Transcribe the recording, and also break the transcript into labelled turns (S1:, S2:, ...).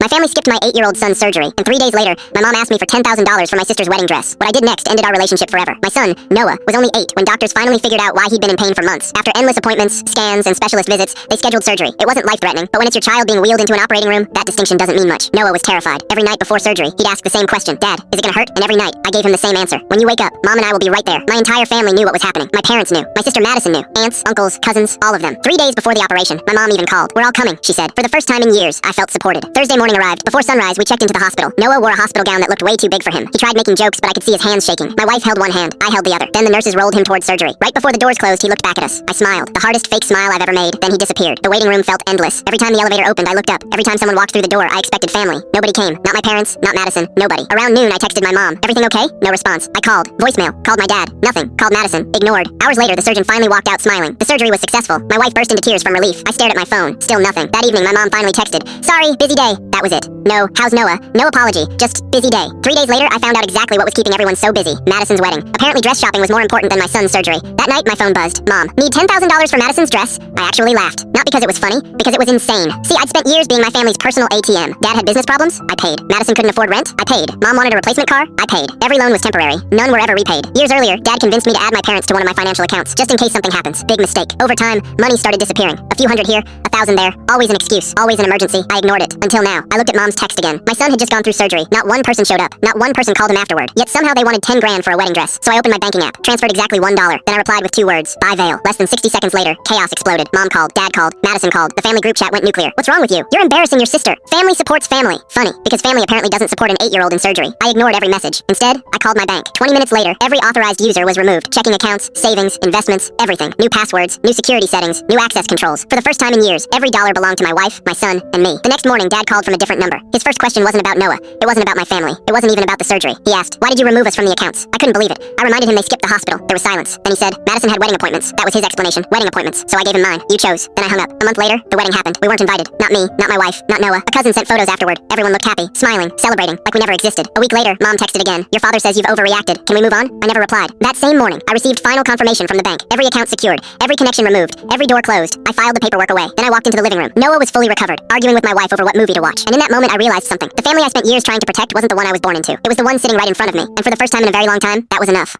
S1: My family skipped my 8-year-old son's surgery, and 3 days later, my mom asked me for $10,000 for my sister's wedding dress. What I did next ended our relationship forever. My son, Noah, was only 8 when doctors finally figured out why he'd been in pain for months. After endless appointments, scans, and specialist visits, they scheduled surgery. It wasn't life-threatening, but when it's your child being wheeled into an operating room, that distinction doesn't mean much. Noah was terrified. Every night before surgery, he'd ask the same question, "Dad, is it gonna hurt?" And every night, I gave him the same answer. "When you wake up, Mom and I will be right there." My entire family knew what was happening. My parents knew. My sister Madison knew. Aunts, uncles, cousins, all of them. 3 days before the operation, my mom even called. "We're all coming," she said. For the first time in years, I felt supported. Thursday morning arrived. Before sunrise, we checked into the hospital. Noah wore a hospital gown that looked way too big for him. He tried making jokes, but I could see his hands shaking. My wife held one hand. I held the other. Then the nurses rolled him towards surgery. Right before the doors closed, he looked back at us. I smiled. The hardest fake smile I've ever made. Then he disappeared. The waiting room felt endless. Every time the elevator opened, I looked up. Every time someone walked through the door, I expected family. Nobody came. Not my parents, not Madison, nobody. Around noon, I texted my mom. "Everything okay?" No response. I called. Voicemail. Called my dad. Nothing. Called Madison. Ignored. Hours later, the surgeon finally walked out smiling. The surgery was successful. My wife burst into tears from relief. I stared at my phone. Still nothing. That evening, my mom finally texted, "Sorry, busy day." That was it. No, how's Noah? No apology. Just busy day. 3 days later, I found out exactly what was keeping everyone so busy. Madison's wedding. Apparently dress shopping was more important than my son's surgery. That night, my phone buzzed. "Mom, need $10,000 for Madison's dress?" I actually laughed. Not because it was funny, because it was insane. See, I'd spent years being my family's personal ATM. Dad had business problems? I paid. Madison couldn't afford rent? I paid. Mom wanted a replacement car? I paid. Every loan was temporary. None were ever repaid. Years earlier, Dad convinced me to add my parents to one of my financial accounts, just in case something happens. Big mistake. Over time, money started disappearing. A few hundred here, 1,000 there. Always an excuse. Always an emergency. I ignored it. Until now. I looked at Mom's text again. My son had just gone through surgery. Not one person showed up. Not one person called him afterward. Yet somehow they wanted 10 grand for a wedding dress. So I opened my banking app, transferred exactly $1. Then I replied with 2 words. Buy veil. Less than 60 seconds later, chaos exploded. Mom called. Dad called. Madison called. The family group chat went nuclear. "What's wrong with you? You're embarrassing your sister." Family supports family. Funny, because family apparently doesn't support an 8-year-old in surgery. I ignored every message. Instead, I called my bank. 20 minutes later, every authorized user was removed. Checking accounts, savings, investments, everything. New passwords, new security settings, new access controls. For the first time in years, every dollar belonged to my wife, my son, and me. The next morning, Dad called from a different number. His first question wasn't about Noah. It wasn't about my family. It wasn't even about the surgery. He asked, "Why did you remove us from the accounts?" I couldn't believe it. I reminded him they skipped the hospital. There was silence. Then he said, "Madison had wedding appointments." That was his explanation. Wedding appointments. So I gave him mine. "You chose." Then I hung up. A month later, the wedding happened. We weren't invited. Not me, not my wife, not Noah. A cousin sent photos afterward. Everyone looked happy, smiling, celebrating, like we never existed. A week later, Mom texted again. "Your father says you've overreacted. Can we move on?" I never replied. That same morning, I received final confirmation from the bank. Every account secured, every connection removed, every door closed. I filed the paperwork away. Then I walked into the living room. Noah was fully recovered, arguing with my wife over what movie to watch. And in that moment, I realized something. The family I spent years trying to protect wasn't the one I was born into. It was the one sitting right in front of me. And for the first time in a very long time, that was enough.